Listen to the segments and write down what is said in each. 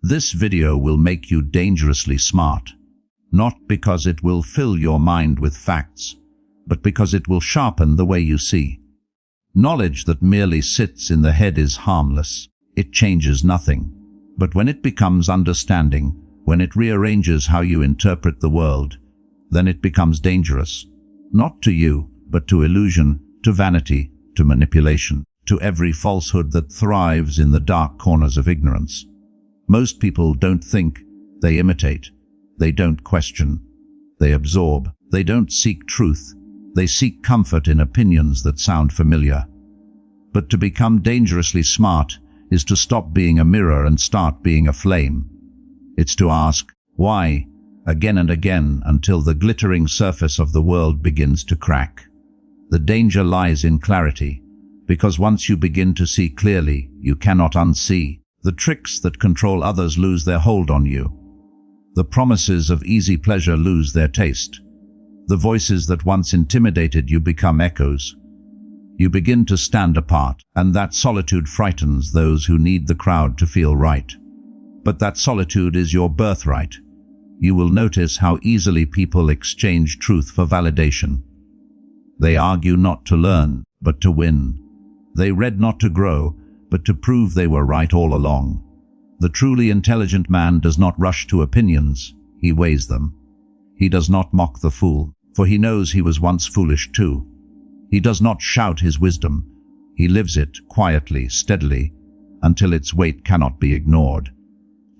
This video will make you dangerously smart, not because it will fill your mind with facts, but because it will sharpen the way you see. Knowledge that merely sits in the head is harmless. It changes nothing. But when it becomes understanding, when it rearranges how you interpret the world, then it becomes dangerous. Not to you, but to illusion, to vanity, to manipulation, to every falsehood that thrives in the dark corners of ignorance. Most people don't think, they imitate. They don't question. They absorb. They don't seek truth. They seek comfort in opinions that sound familiar. But to become dangerously smart is to stop being a mirror and start being a flame. It's to ask, why, again and again, until the glittering surface of the world begins to crack. The danger lies in clarity, because once you begin to see clearly, you cannot unsee. The tricks that control others lose their hold on you. The promises of easy pleasure lose their taste. The voices that once intimidated you become echoes. You begin to stand apart, and that solitude frightens those who need the crowd to feel right. But that solitude is your birthright. You will notice how easily people exchange truth for validation. They argue not to learn, but to win. They read not to grow, but to prove they were right all along. The truly intelligent man does not rush to opinions, he weighs them. He does not mock the fool, for he knows he was once foolish too. He does not shout his wisdom, he lives it quietly, steadily, until its weight cannot be ignored.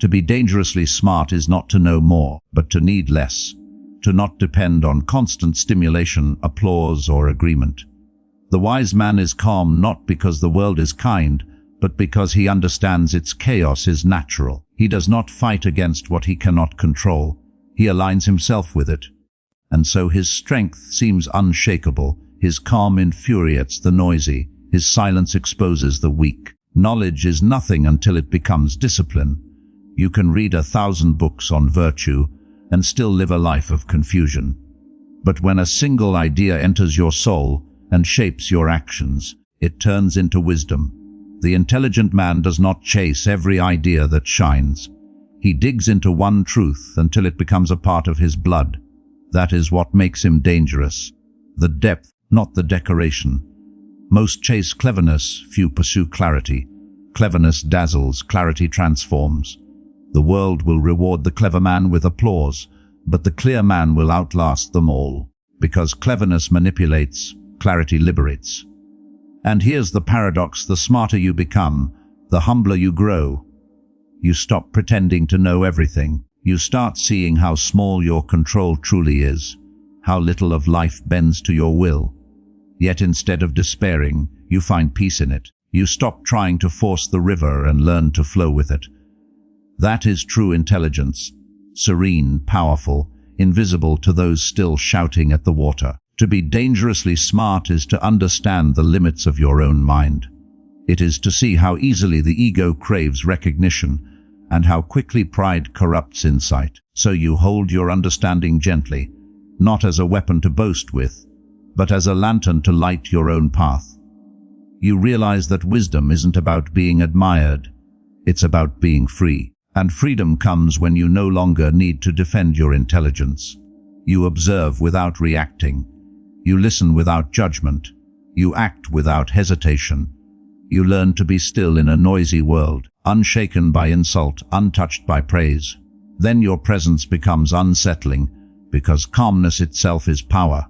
To be dangerously smart is not to know more, but to need less, to not depend on constant stimulation, applause, or agreement. The wise man is calm not because the world is kind, but because he understands its chaos is natural. He does not fight against what he cannot control. He aligns himself with it. And so his strength seems unshakable, his calm infuriates the noisy, his silence exposes the weak. Knowledge is nothing until it becomes discipline. You can read 1,000 books on virtue and still live a life of confusion. But when a single idea enters your soul and shapes your actions, it turns into wisdom. The intelligent man does not chase every idea that shines. He digs into one truth until it becomes a part of his blood. That is what makes him dangerous. The depth, not the decoration. Most chase cleverness, few pursue clarity. Cleverness dazzles, clarity transforms. The world will reward the clever man with applause, but the clear man will outlast them all. Because cleverness manipulates, clarity liberates. And here's the paradox: the smarter you become, the humbler you grow. You stop pretending to know everything. You start seeing how small your control truly is, how little of life bends to your will. Yet instead of despairing, you find peace in it. You stop trying to force the river and learn to flow with it. That is true intelligence, serene, powerful, invisible to those still shouting at the water. To be dangerously smart is to understand the limits of your own mind. It is to see how easily the ego craves recognition and how quickly pride corrupts insight. So you hold your understanding gently, not as a weapon to boast with, but as a lantern to light your own path. You realize that wisdom isn't about being admired, it's about being free. And freedom comes when you no longer need to defend your intelligence. You observe without reacting. You listen without judgment. You act without hesitation. You learn to be still in a noisy world, unshaken by insult, untouched by praise. Then your presence becomes unsettling, because calmness itself is power.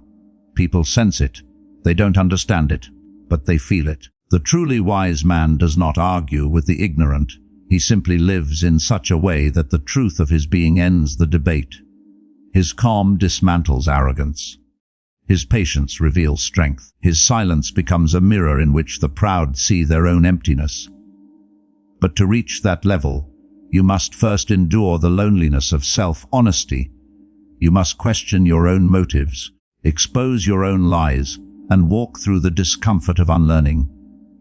People sense it. They don't understand it, but they feel it. The truly wise man does not argue with the ignorant. He simply lives in such a way that the truth of his being ends the debate. His calm dismantles arrogance. His patience reveals strength. His silence becomes a mirror in which the proud see their own emptiness. But to reach that level, you must first endure the loneliness of self-honesty. You must question your own motives, expose your own lies, and walk through the discomfort of unlearning.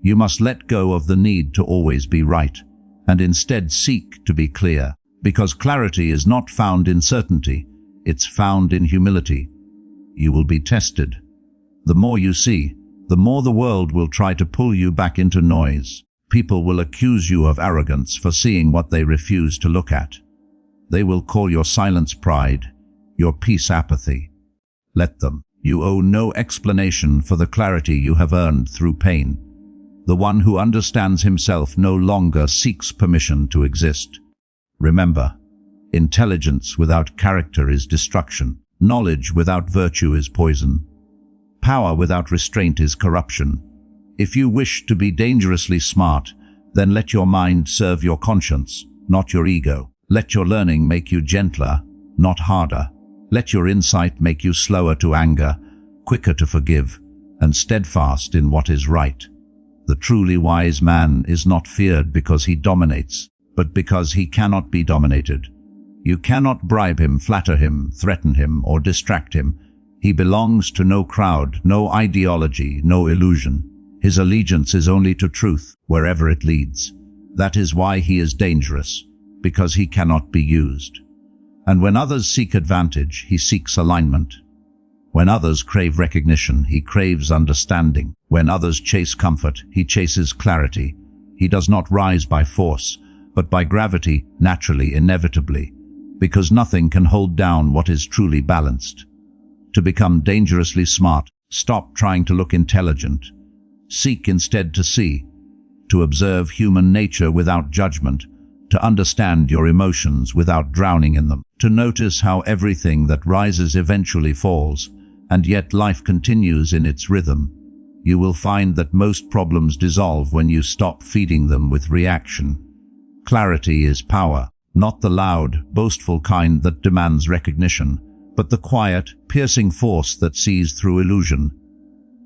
You must let go of the need to always be right, and instead seek to be clear, because clarity is not found in certainty, it's found in humility. You will be tested. The more you see, the more the world will try to pull you back into noise. People will accuse you of arrogance for seeing what they refuse to look at. They will call your silence pride, your peace apathy. Let them. You owe no explanation for the clarity you have earned through pain. The one who understands himself no longer seeks permission to exist. Remember, intelligence without character is destruction. Knowledge without virtue is poison. Power without restraint is corruption. If you wish to be dangerously smart, then let your mind serve your conscience, not your ego. Let your learning make you gentler, not harder. Let your insight make you slower to anger, quicker to forgive, and steadfast in what is right. The truly wise man is not feared because he dominates, but because he cannot be dominated. You cannot bribe him, flatter him, threaten him, or distract him. He belongs to no crowd, no ideology, no illusion. His allegiance is only to truth, wherever it leads. That is why he is dangerous, because he cannot be used. And when others seek advantage, he seeks alignment. When others crave recognition, he craves understanding. When others chase comfort, he chases clarity. He does not rise by force, but by gravity, naturally, inevitably, because nothing can hold down what is truly balanced. To become dangerously smart, stop trying to look intelligent. Seek instead to see, to observe human nature without judgment, to understand your emotions without drowning in them, to notice how everything that rises eventually falls, and yet life continues in its rhythm. You will find that most problems dissolve when you stop feeding them with reaction. Clarity is power, not the loud, boastful kind that demands recognition, but the quiet, piercing force that sees through illusion.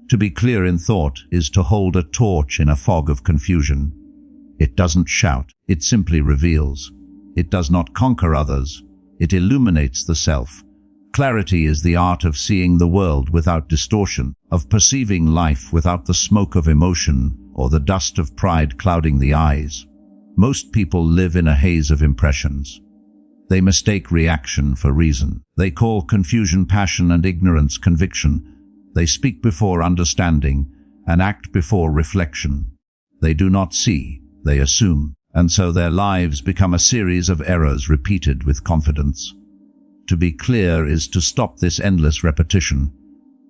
To be clear in thought is to hold a torch in a fog of confusion. It doesn't shout, it simply reveals. It does not conquer others, it illuminates the self. Clarity is the art of seeing the world without distortion, of perceiving life without the smoke of emotion or the dust of pride clouding the eyes. Most people live in a haze of impressions. They mistake reaction for reason. They call confusion passion and ignorance conviction. They speak before understanding and act before reflection. They do not see, they assume, and so their lives become a series of errors repeated with confidence. To be clear is to stop this endless repetition.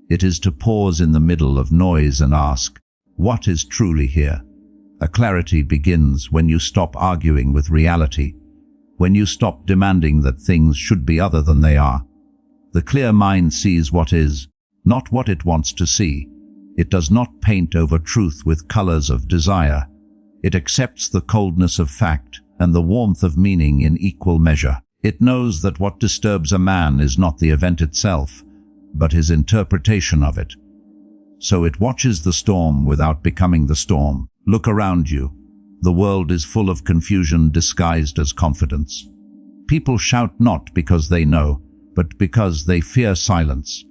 It is to pause in the middle of noise and ask, what is truly here? A clarity begins when you stop arguing with reality, when you stop demanding that things should be other than they are. The clear mind sees what is, not what it wants to see. It does not paint over truth with colors of desire. It accepts the coldness of fact and the warmth of meaning in equal measure. It knows that what disturbs a man is not the event itself, but his interpretation of it. So it watches the storm without becoming the storm. Look around you. The world is full of confusion disguised as confidence. People shout not because they know, but because they fear silence.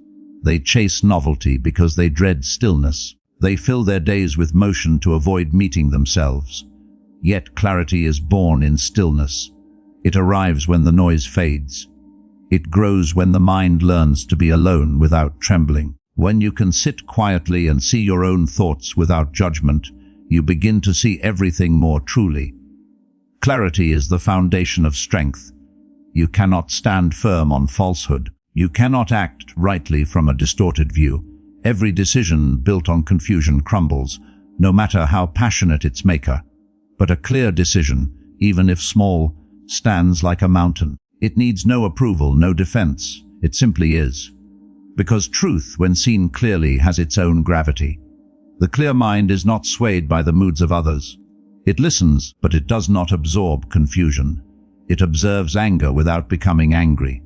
They chase novelty because they dread stillness. They fill their days with motion to avoid meeting themselves. Yet clarity is born in stillness. It arrives when the noise fades. It grows when the mind learns to be alone without trembling. When you can sit quietly and see your own thoughts without judgment, you begin to see everything more truly. Clarity is the foundation of strength. You cannot stand firm on falsehood. You cannot act rightly from a distorted view. Every decision built on confusion crumbles, no matter how passionate its maker. But a clear decision, even if small, stands like a mountain. It needs no approval, no defense. It simply is. Because truth, when seen clearly, has its own gravity. The clear mind is not swayed by the moods of others. It listens, but it does not absorb confusion. It observes anger without becoming angry.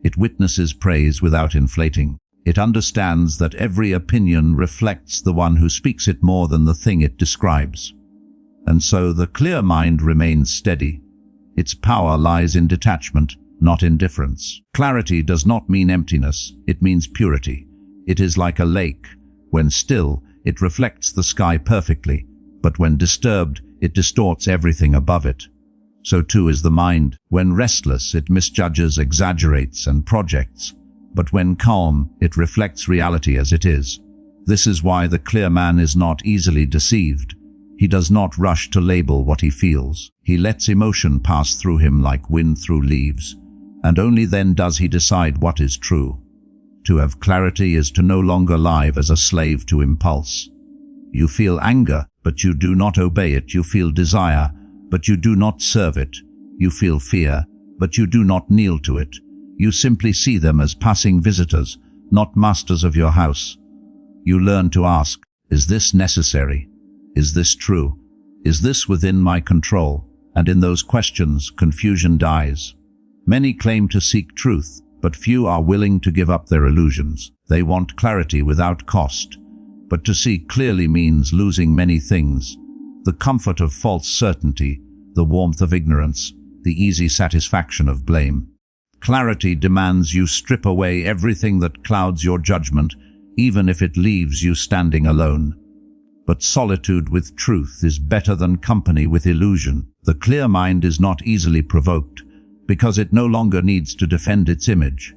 It witnesses praise without inflating. It understands that every opinion reflects the one who speaks it more than the thing it describes. And so the clear mind remains steady. Its power lies in detachment, not indifference. Clarity does not mean emptiness, it means purity. It is like a lake. When still, it reflects the sky perfectly, but when disturbed, it distorts everything above it. So too is the mind. When restless, it misjudges, exaggerates, and projects. But when calm, it reflects reality as it is. This is why the clear man is not easily deceived. He does not rush to label what he feels. He lets emotion pass through him like wind through leaves, and only then does he decide what is true. To have clarity is to no longer live as a slave to impulse. You feel anger, but you do not obey it. You feel desire, but you do not serve it. You feel fear, but you do not kneel to it. You simply see them as passing visitors, not masters of your house. You learn to ask, is this necessary? Is this true? Is this within my control? And in those questions, confusion dies. Many claim to seek truth, but few are willing to give up their illusions. They want clarity without cost. But to see clearly means losing many things: the comfort of false certainty, the warmth of ignorance, the easy satisfaction of blame. Clarity demands you strip away everything that clouds your judgment, even if it leaves you standing alone. But solitude with truth is better than company with illusion. The clear mind is not easily provoked, because it no longer needs to defend its image.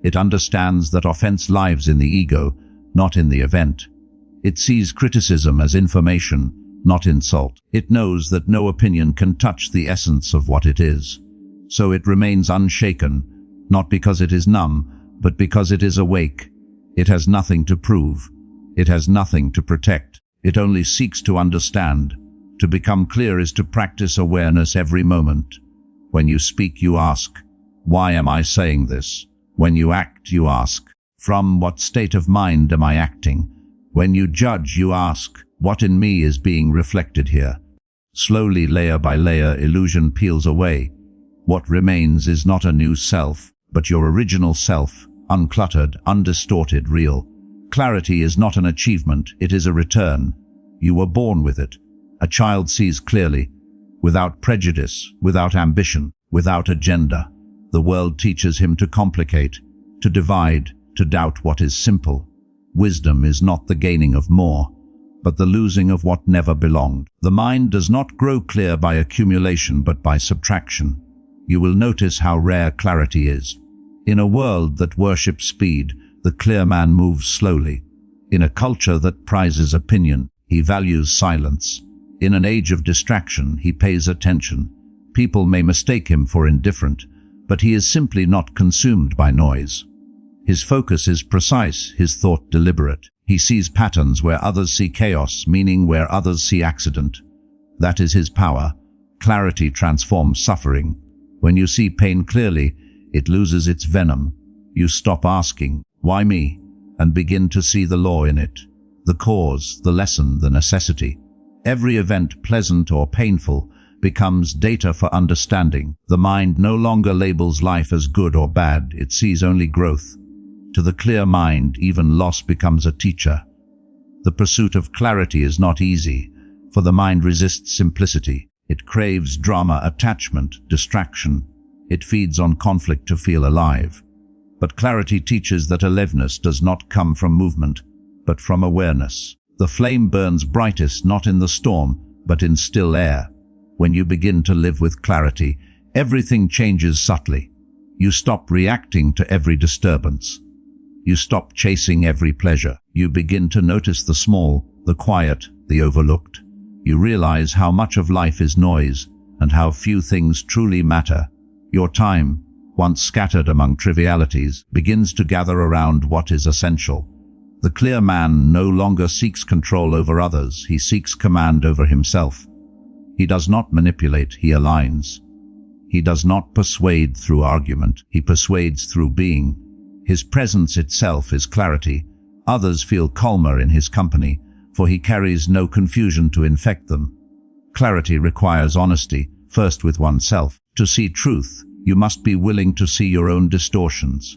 It understands that offense lives in the ego, not in the event. It sees criticism as information, not insult. It knows that no opinion can touch the essence of what it is. So it remains unshaken, not because it is numb, but because it is awake. It has nothing to prove. It has nothing to protect. It only seeks to understand. To become clear is to practice awareness every moment. When you speak, you ask, why am I saying this? When you act, you ask, from what state of mind am I acting? When you judge, you ask, what in me is being reflected here? Slowly, layer by layer, illusion peels away. What remains is not a new self, but your original self, uncluttered, undistorted, real. Clarity is not an achievement, it is a return. You were born with it. A child sees clearly, without prejudice, without ambition, without agenda. The world teaches him to complicate, to divide, to doubt what is simple. Wisdom is not the gaining of more, but the losing of what never belonged. The mind does not grow clear by accumulation, but by subtraction. You will notice how rare clarity is. In a world that worships speed, the clear man moves slowly. In a culture that prizes opinion, he values silence. In an age of distraction, he pays attention. People may mistake him for indifferent, but he is simply not consumed by noise. His focus is precise, his thought deliberate. He sees patterns where others see chaos, meaning where others see accident. That is his power. Clarity transforms suffering. When you see pain clearly, it loses its venom. You stop asking, why me? And begin to see the law in it. The cause, the lesson, the necessity. Every event, pleasant or painful, becomes data for understanding. The mind no longer labels life as good or bad, it sees only growth. To the clear mind, even loss becomes a teacher. The pursuit of clarity is not easy, for the mind resists simplicity. It craves drama, attachment, distraction. It feeds on conflict to feel alive. But clarity teaches that aliveness does not come from movement, but from awareness. The flame burns brightest not in the storm, but in still air. When you begin to live with clarity, everything changes subtly. You stop reacting to every disturbance. You stop chasing every pleasure. You begin to notice the small, the quiet, the overlooked. You realize how much of life is noise and how few things truly matter. Your time, once scattered among trivialities, begins to gather around what is essential. The clear man no longer seeks control over others, he seeks command over himself. He does not manipulate, he aligns. He does not persuade through argument, he persuades through being. His presence itself is clarity. Others feel calmer in his company, for he carries no confusion to infect them. Clarity requires honesty, first with oneself. To see truth, you must be willing to see your own distortions.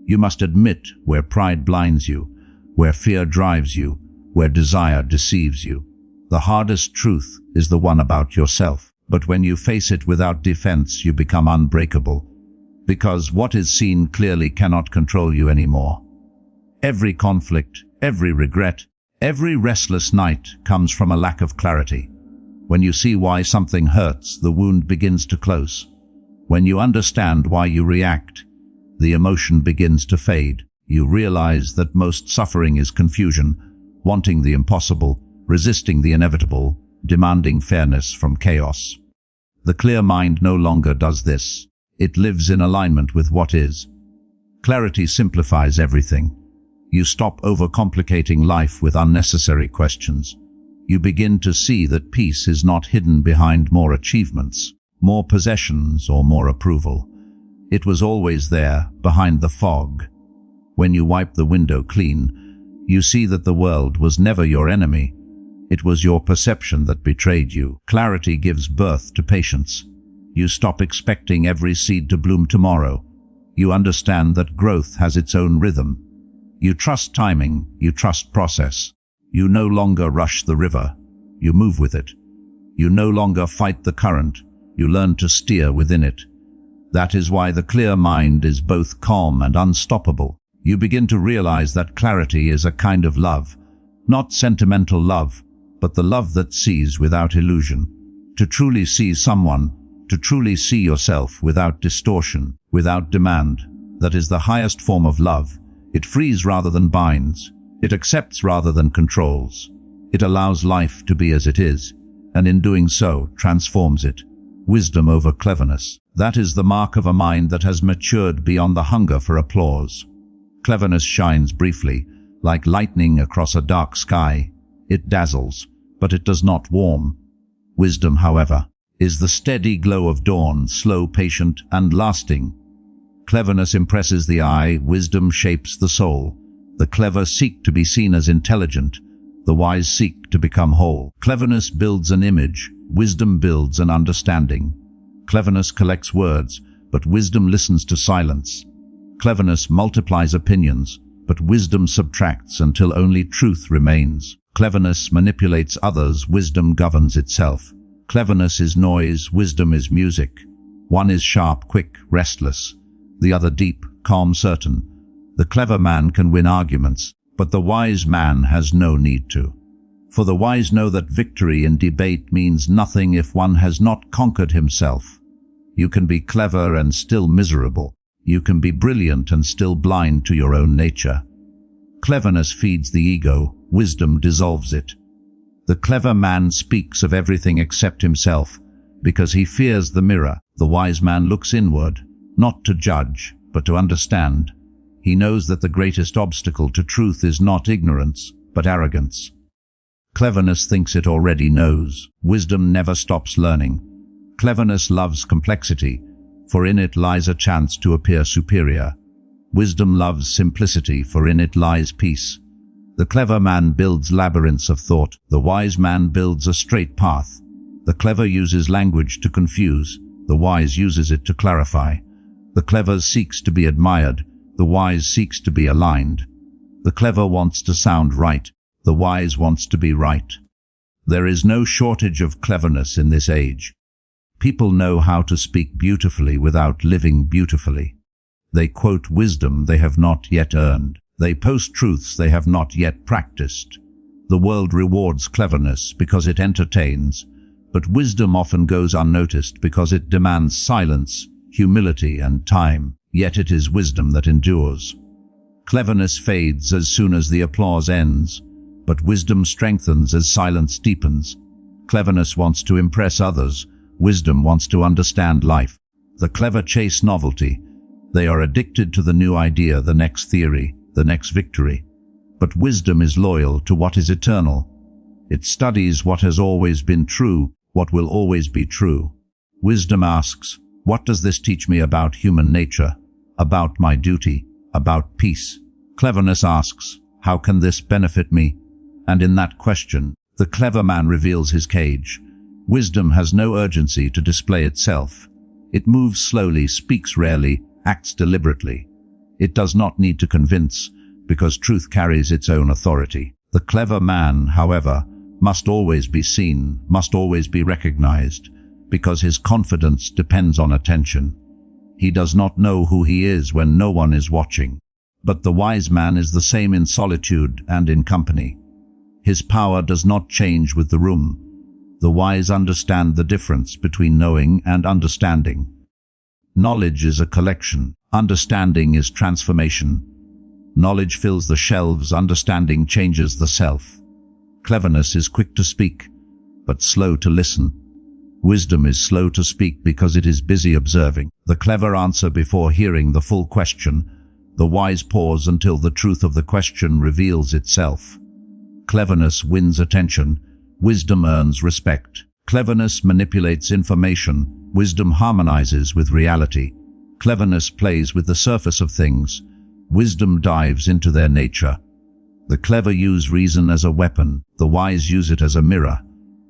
You must admit where pride blinds you, where fear drives you, where desire deceives you. The hardest truth is the one about yourself, but when you face it without defense, you become unbreakable, because what is seen clearly cannot control you anymore. Every conflict, every regret, every restless night comes from a lack of clarity. When you see why something hurts, the wound begins to close. When you understand why you react, the emotion begins to fade. You realize that most suffering is confusion, wanting the impossible, resisting the inevitable, demanding fairness from chaos. The clear mind no longer does this. It lives in alignment with what is. Clarity simplifies everything. You stop overcomplicating life with unnecessary questions. You begin to see that peace is not hidden behind more achievements, more possessions, or more approval. It was always there, behind the fog. When you wipe the window clean, you see that the world was never your enemy. It was your perception that betrayed you. Clarity gives birth to patience. You stop expecting every seed to bloom tomorrow. You understand that growth has its own rhythm. You trust timing, you trust process. You no longer rush the river. You move with it. You no longer fight the current. You learn to steer within it. That is why the clear mind is both calm and unstoppable. You begin to realize that clarity is a kind of love, not sentimental love, but the love that sees without illusion. To truly see someone, to truly see yourself without distortion, without demand, that is the highest form of love. It frees rather than binds. It accepts rather than controls. It allows life to be as it is, and in doing so, transforms it. Wisdom over cleverness. That is the mark of a mind that has matured beyond the hunger for applause. Cleverness shines briefly, like lightning across a dark sky. It dazzles, but it does not warm. Wisdom, however, is the steady glow of dawn, slow, patient, and lasting. Cleverness impresses the eye, wisdom shapes the soul. The clever seek to be seen as intelligent. The wise seek to become whole. Cleverness builds an image. Wisdom builds an understanding. Cleverness collects words, but wisdom listens to silence. Cleverness multiplies opinions, but wisdom subtracts until only truth remains. Cleverness manipulates others, wisdom governs itself. Cleverness is noise, wisdom is music. One is sharp, quick, restless. The other deep, calm, certain. The clever man can win arguments, but the wise man has no need to. For the wise know that victory in debate means nothing if one has not conquered himself. You can be clever and still miserable. You can be brilliant and still blind to your own nature. Cleverness feeds the ego, wisdom dissolves it. The clever man speaks of everything except himself, because he fears the mirror. The wise man looks inward, not to judge, but to understand. He knows that the greatest obstacle to truth is not ignorance, but arrogance. Cleverness thinks it already knows. Wisdom never stops learning. Cleverness loves complexity, for in it lies a chance to appear superior. Wisdom loves simplicity, for in it lies peace. The clever man builds labyrinths of thought. The wise man builds a straight path. The clever uses language to confuse. The wise uses it to clarify. The clever seeks to be admired. The wise seeks to be aligned. The clever wants to sound right. The wise wants to be right. There is no shortage of cleverness in this age. People know how to speak beautifully without living beautifully. They quote wisdom they have not yet earned. They post truths they have not yet practiced. The world rewards cleverness because it entertains, but wisdom often goes unnoticed because it demands silence, humility, and time. Yet it is wisdom that endures. Cleverness fades as soon as the applause ends, but wisdom strengthens as silence deepens. Cleverness wants to impress others. Wisdom wants to understand life. The clever chase novelty. They are addicted to the new idea, the next theory, the next victory. But wisdom is loyal to what is eternal. It studies what has always been true, what will always be true. Wisdom asks, what does this teach me about human nature, about my duty, about peace? Cleverness asks, how can this benefit me? And in that question, the clever man reveals his cage. Wisdom has no urgency to display itself. It moves slowly, speaks rarely, acts deliberately. It does not need to convince, because truth carries its own authority. The clever man, however, must always be seen, must always be recognized, because his confidence depends on attention. He does not know who he is when no one is watching. But the wise man is the same in solitude and in company. His power does not change with the room. The wise understand the difference between knowing and understanding. Knowledge is a collection. Understanding is transformation. Knowledge fills the shelves. Understanding changes the self. Cleverness is quick to speak, but slow to listen. Wisdom is slow to speak because it is busy observing. The clever answer before hearing the full question. The wise pause until the truth of the question reveals itself. Cleverness wins attention. Wisdom earns respect. Cleverness manipulates information. Wisdom harmonizes with reality. Cleverness plays with the surface of things. Wisdom dives into their nature. The clever use reason as a weapon. The wise use it as a mirror.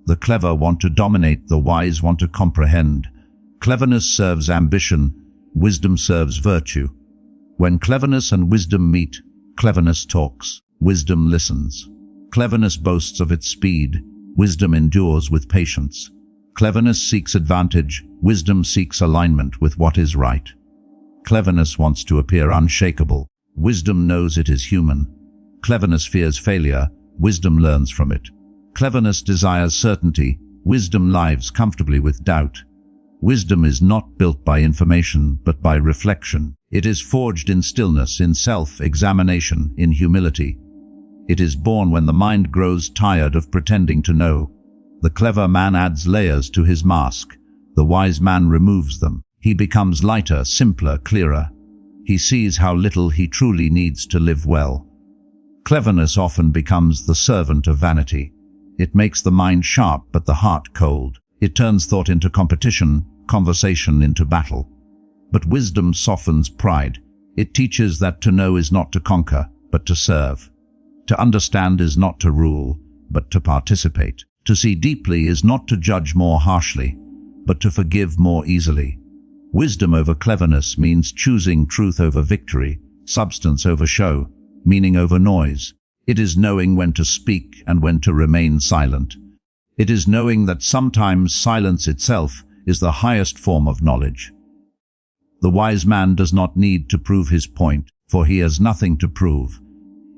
The clever want to dominate. The wise want to comprehend. Cleverness serves ambition. Wisdom serves virtue. When cleverness and wisdom meet, cleverness talks. Wisdom listens. Cleverness boasts of its speed. Wisdom endures with patience. Cleverness seeks advantage. Wisdom seeks alignment with what is right. Cleverness wants to appear unshakable. Wisdom knows it is human. Cleverness fears failure. Wisdom learns from it. Cleverness desires certainty. Wisdom lives comfortably with doubt. Wisdom is not built by information, but by reflection. It is forged in stillness, in self-examination, in humility. It is born when the mind grows tired of pretending to know. The clever man adds layers to his mask. The wise man removes them. He becomes lighter, simpler, clearer. He sees how little he truly needs to live well. Cleverness often becomes the servant of vanity. It makes the mind sharp but the heart cold. It turns thought into competition, conversation into battle. But wisdom softens pride. It teaches that to know is not to conquer, but to serve. To understand is not to rule, but to participate. To see deeply is not to judge more harshly, but to forgive more easily. Wisdom over cleverness means choosing truth over victory, substance over show, meaning over noise. It is knowing when to speak and when to remain silent. It is knowing that sometimes silence itself is the highest form of knowledge. The wise man does not need to prove his point, for he has nothing to prove.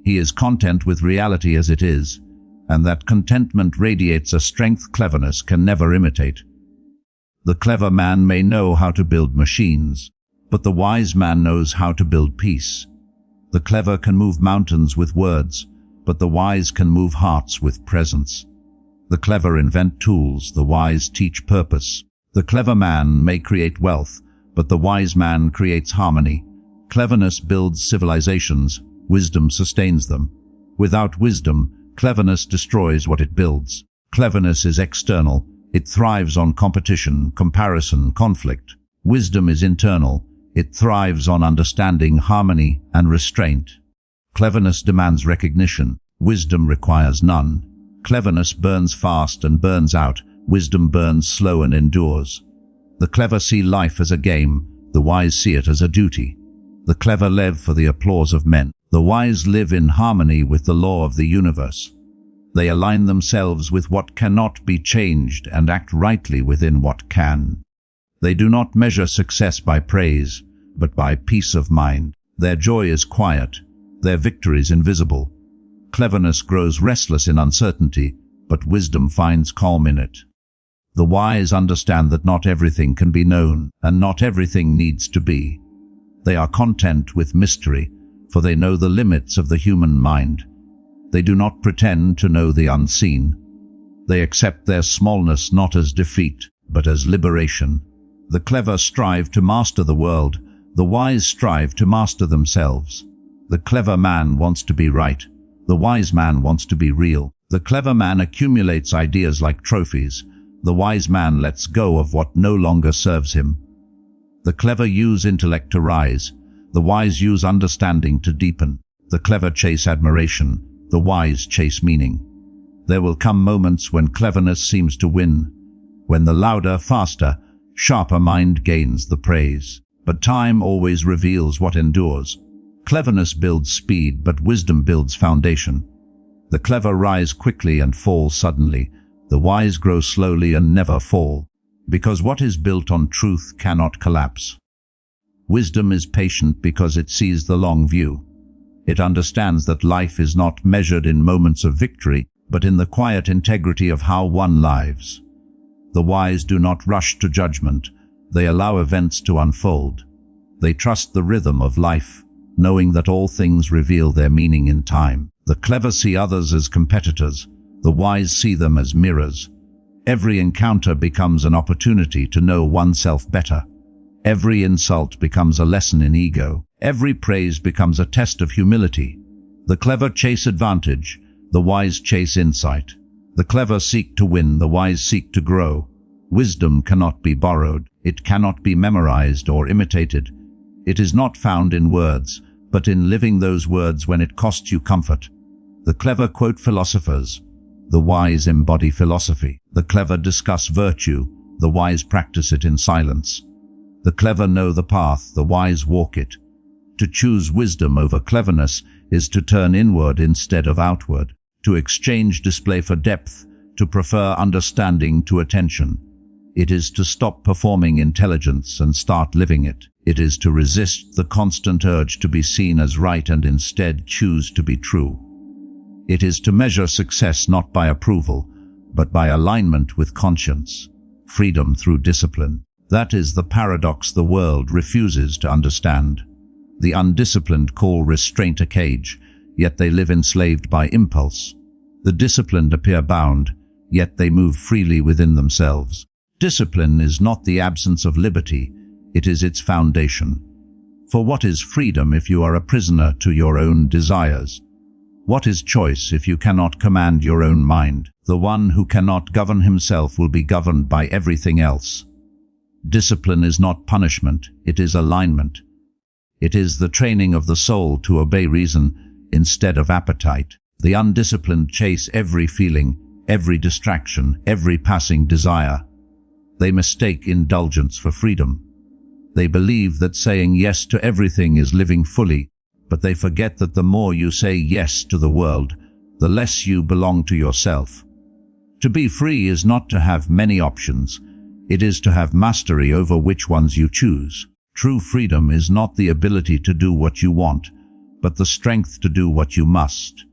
He is content with reality as it is, and that contentment radiates a strength cleverness can never imitate. The clever man may know how to build machines, but the wise man knows how to build peace. The clever can move mountains with words, but the wise can move hearts with presence. The clever invent tools, the wise teach purpose. The clever man may create wealth, but the wise man creates harmony. Cleverness builds civilizations, wisdom sustains them. Without wisdom, cleverness destroys what it builds. Cleverness is external. It thrives on competition, comparison, conflict. Wisdom is internal. It thrives on understanding, harmony, and restraint. Cleverness demands recognition. Wisdom requires none. Cleverness burns fast and burns out. Wisdom burns slow and endures. The clever see life as a game. The wise see it as a duty. The clever live for the applause of men. The wise live in harmony with the law of the universe. They align themselves with what cannot be changed and act rightly within what can. They do not measure success by praise, but by peace of mind. Their joy is quiet. Their victories invisible. Cleverness grows restless in uncertainty, but wisdom finds calm in it. The wise understand that not everything can be known, and not everything needs to be. They are content with mystery, for they know the limits of the human mind. They do not pretend to know the unseen. They accept their smallness not as defeat, but as liberation. The clever strive to master the world. The wise strive to master themselves. The clever man wants to be right. The wise man wants to be real. The clever man accumulates ideas like trophies. The wise man lets go of what no longer serves him. The clever use intellect to rise. The wise use understanding to deepen. The clever chase admiration. The wise chase meaning. There will come moments when cleverness seems to win, when the louder, faster, sharper mind gains the praise. But time always reveals what endures. Cleverness builds speed, but wisdom builds foundation. The clever rise quickly and fall suddenly. The wise grow slowly and never fall, because what is built on truth cannot collapse. Wisdom is patient because it sees the long view. It understands that life is not measured in moments of victory, but in the quiet integrity of how one lives. The wise do not rush to judgment. They allow events to unfold. They trust the rhythm of life, knowing that all things reveal their meaning in time. The clever see others as competitors. The wise see them as mirrors. Every encounter becomes an opportunity to know oneself better. Every insult becomes a lesson in ego. Every praise becomes a test of humility. The clever chase advantage, the wise chase insight. The clever seek to win, the wise seek to grow. Wisdom cannot be borrowed. It cannot be memorized or imitated. It is not found in words, but in living those words when it costs you comfort. The clever quote philosophers. The wise embody philosophy. The clever discuss virtue. The wise practice it in silence. The clever know the path. The wise walk it. To choose wisdom over cleverness is to turn inward instead of outward. To exchange display for depth. To prefer understanding to attention. It is to stop performing intelligence and start living it. It is to resist the constant urge to be seen as right and instead choose to be true. It is to measure success not by approval, but by alignment with conscience. Freedom through discipline. That is the paradox the world refuses to understand. The undisciplined call restraint a cage, yet they live enslaved by impulse. The disciplined appear bound, yet they move freely within themselves. Discipline is not the absence of liberty, it is its foundation. For what is freedom if you are a prisoner to your own desires? What is choice if you cannot command your own mind? The one who cannot govern himself will be governed by everything else. Discipline is not punishment, it is alignment. It is the training of the soul to obey reason instead of appetite. The undisciplined chase every feeling, every distraction, every passing desire. They mistake indulgence for freedom. They believe that saying yes to everything is living fully, but they forget that the more you say yes to the world, the less you belong to yourself. To be free is not to have many options, it is to have mastery over which ones you choose. True freedom is not the ability to do what you want, but the strength to do what you must.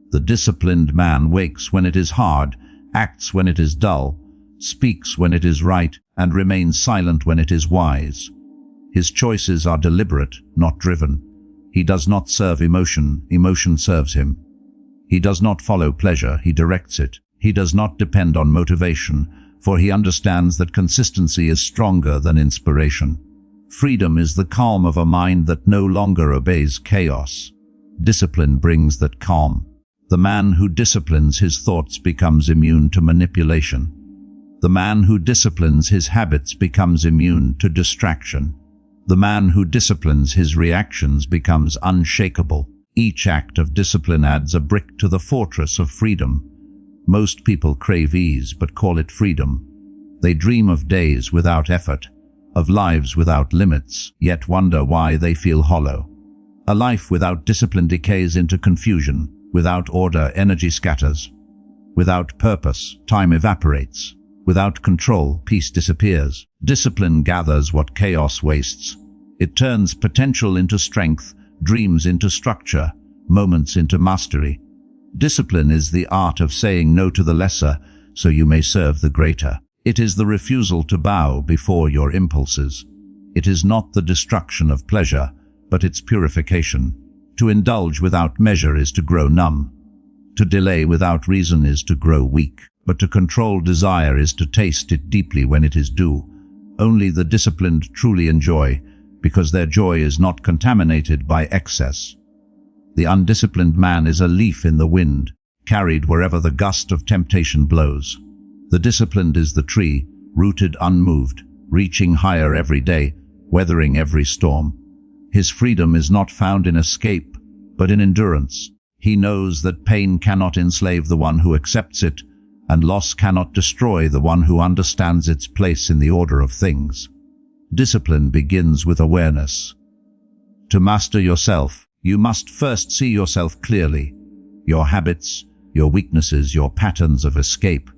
The disciplined man wakes when it is hard, acts when it is dull, speaks when it is right, and remains silent when it is wise. His choices are deliberate, not driven. He does not serve emotion, emotion serves him. He does not follow pleasure, he directs it. He does not depend on motivation, for he understands that consistency is stronger than inspiration. Freedom is the calm of a mind that no longer obeys chaos. Discipline brings that calm. The man who disciplines his thoughts becomes immune to manipulation. The man who disciplines his habits becomes immune to distraction. The man who disciplines his reactions becomes unshakable. Each act of discipline adds a brick to the fortress of freedom. Most people crave ease but call it freedom. They dream of days without effort, of lives without limits, yet wonder why they feel hollow. A life without discipline decays into confusion. Without order, energy scatters. Without purpose, time evaporates. Without control, peace disappears. Discipline gathers what chaos wastes. It turns potential into strength, dreams into structure, moments into mastery. Discipline is the art of saying no to the lesser so you may serve the greater. It is the refusal to bow before your impulses. It is not the destruction of pleasure, but its purification. To indulge without measure is to grow numb. To delay without reason is to grow weak. But to control desire is to taste it deeply when it is due. Only the disciplined truly enjoy, because their joy is not contaminated by excess. The undisciplined man is a leaf in the wind, carried wherever the gust of temptation blows. The disciplined is the tree, rooted unmoved, reaching higher every day, weathering every storm. His freedom is not found in escape, but in endurance. He knows that pain cannot enslave the one who accepts it, and loss cannot destroy the one who understands its place in the order of things. Discipline begins with awareness. To master yourself, you must first see yourself clearly, your habits, your weaknesses, your patterns of escape.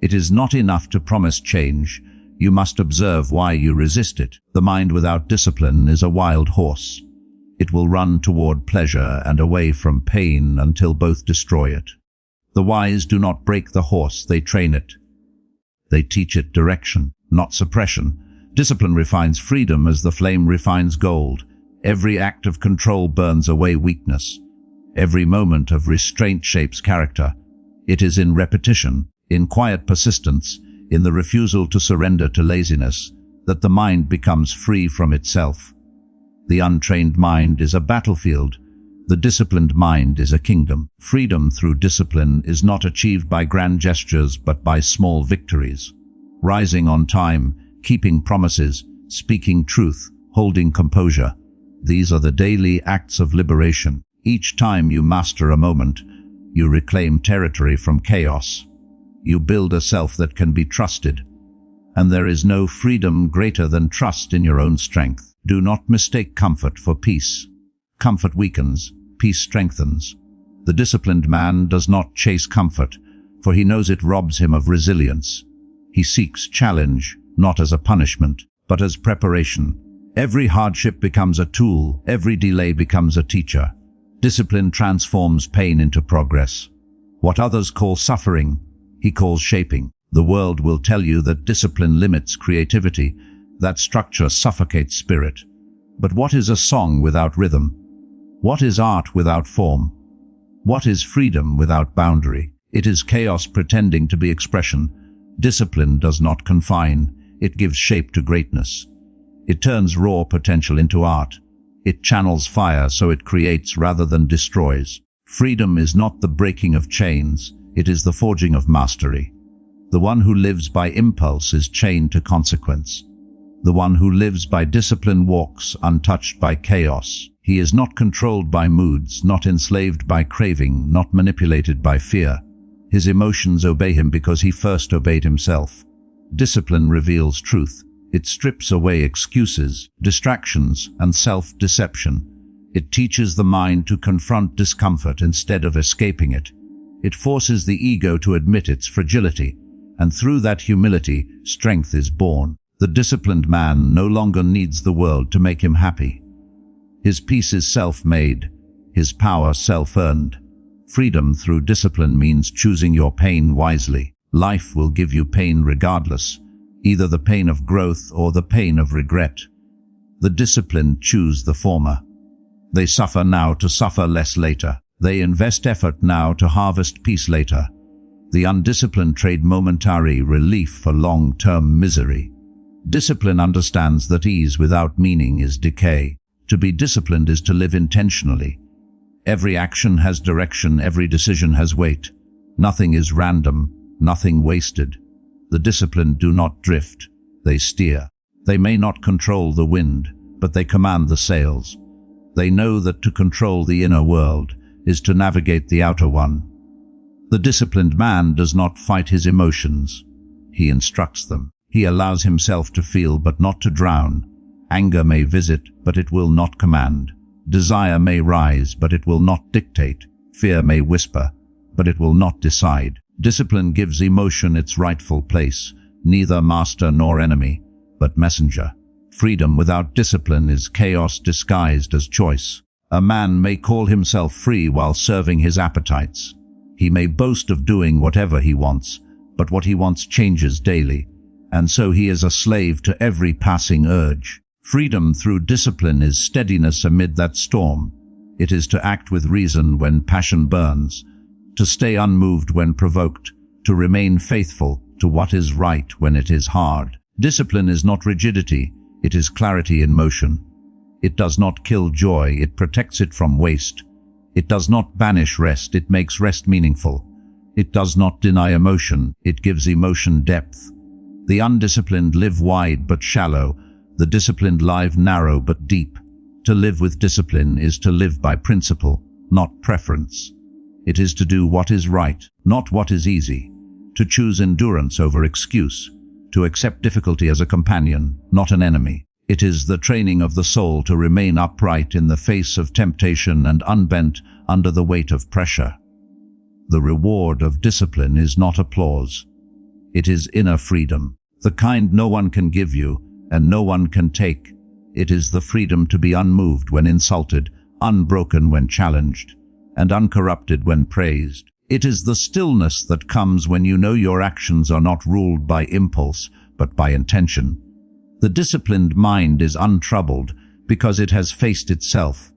It is not enough to promise change, you must observe why you resist it. The mind without discipline is a wild horse. It will run toward pleasure and away from pain until both destroy it. The wise do not break the horse, they train it. They teach it direction, not suppression. Discipline refines freedom as the flame refines gold. Every act of control burns away weakness. Every moment of restraint shapes character. It is in repetition, in quiet persistence, in the refusal to surrender to laziness, that the mind becomes free from itself. The untrained mind is a battlefield. The disciplined mind is a kingdom. Freedom through discipline is not achieved by grand gestures but by small victories. Rising on time, keeping promises, speaking truth, holding composure. These are the daily acts of liberation. Each time you master a moment, you reclaim territory from chaos. You build a self that can be trusted. And there is no freedom greater than trust in your own strength. Do not mistake comfort for peace. Comfort weakens, peace strengthens. The disciplined man does not chase comfort, for he knows it robs him of resilience. He seeks challenge, not as a punishment, but as preparation. Every hardship becomes a tool, every delay becomes a teacher. Discipline transforms pain into progress. What others call suffering, he calls shaping. The world will tell you that discipline limits creativity, that structure suffocates spirit. But what is a song without rhythm? What is art without form? What is freedom without boundary? It is chaos pretending to be expression. Discipline does not confine, it gives shape to greatness. It turns raw potential into art. It channels fire so it creates rather than destroys. Freedom is not the breaking of chains, it is the forging of mastery. The one who lives by impulse is chained to consequence. The one who lives by discipline walks untouched by chaos. He is not controlled by moods, not enslaved by craving, not manipulated by fear. His emotions obey him because he first obeyed himself. Discipline reveals truth. It strips away excuses, distractions, and self-deception. It teaches the mind to confront discomfort instead of escaping it. It forces the ego to admit its fragility, and through that humility, strength is born. The disciplined man no longer needs the world to make him happy. His peace is self-made, his power self-earned. Freedom through discipline means choosing your pain wisely. Life will give you pain regardless, either the pain of growth or the pain of regret. The disciplined choose the former. They suffer now to suffer less later. They invest effort now to harvest peace later. The undisciplined trade momentary relief for long-term misery. Discipline understands that ease without meaning is decay. To be disciplined is to live intentionally. Every action has direction, every decision has weight. Nothing is random, nothing wasted. The disciplined do not drift, they steer. They may not control the wind, but they command the sails. They know that to control the inner world is to navigate the outer one. The disciplined man does not fight his emotions. He instructs them. He allows himself to feel but not to drown. Anger may visit, but it will not command. Desire may rise, but it will not dictate. Fear may whisper, but it will not decide. Discipline gives emotion its rightful place, neither master nor enemy, but messenger. Freedom without discipline is chaos disguised as choice. A man may call himself free while serving his appetites. He may boast of doing whatever he wants, but what he wants changes daily, and so he is a slave to every passing urge. Freedom through discipline is steadiness amid that storm. It is to act with reason when passion burns, to stay unmoved when provoked, to remain faithful to what is right when it is hard. Discipline is not rigidity, it is clarity in motion. It does not kill joy, it protects it from waste. It does not banish rest, it makes rest meaningful. It does not deny emotion, it gives emotion depth. The undisciplined live wide but shallow, the disciplined live narrow but deep. To live with discipline is to live by principle, not preference. It is to do what is right, not what is easy. To choose endurance over excuse. To accept difficulty as a companion, not an enemy. It is the training of the soul to remain upright in the face of temptation and unbent under the weight of pressure. The reward of discipline is not applause. It is inner freedom, the kind no one can give you and no one can take. It is the freedom to be unmoved when insulted, unbroken when challenged, and uncorrupted when praised. It is the stillness that comes when you know your actions are not ruled by impulse, but by intention. The disciplined mind is untroubled because it has faced itself.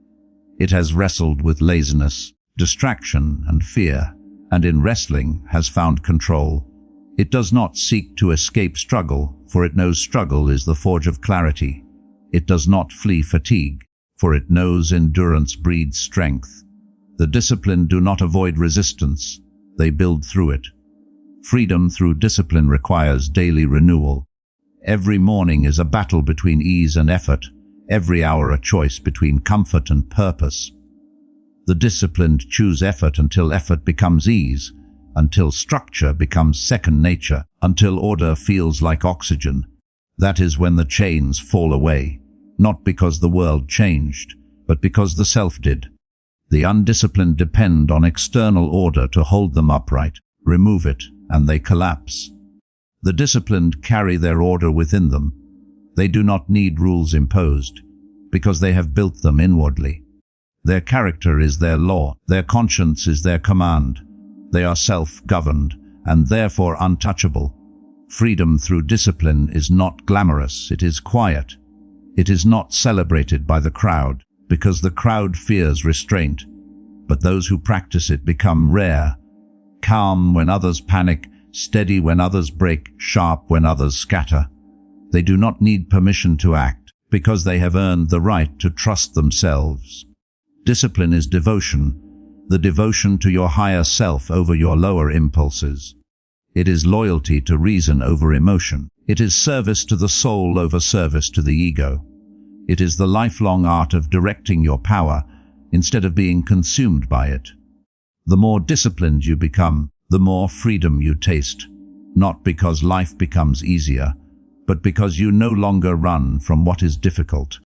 It has wrestled with laziness, distraction, and fear, and in wrestling has found control. It does not seek to escape struggle, for it knows struggle is the forge of clarity. It does not flee fatigue, for it knows endurance breeds strength. The disciplined do not avoid resistance, they build through it. Freedom through discipline requires daily renewal. Every morning is a battle between ease and effort, every hour a choice between comfort and purpose. The disciplined choose effort until effort becomes ease, until structure becomes second nature, until order feels like oxygen. That is when the chains fall away, not because the world changed, but because the self did. The undisciplined depend on external order to hold them upright. Remove it, and they collapse. The disciplined carry their order within them. They do not need rules imposed, because they have built them inwardly. Their character is their law, their conscience is their command. They are self-governed, and therefore untouchable. Freedom through discipline is not glamorous, it is quiet. It is not celebrated by the crowd, because the crowd fears restraint. But those who practice it become rare. Calm when others panic, steady when others break, sharp when others scatter. They do not need permission to act, because they have earned the right to trust themselves. Discipline is devotion, the devotion to your higher self over your lower impulses. It is loyalty to reason over emotion. It is service to the soul over service to the ego. It is the lifelong art of directing your power instead of being consumed by it. The more disciplined you become, the more freedom you taste, not because life becomes easier, but because you no longer run from what is difficult.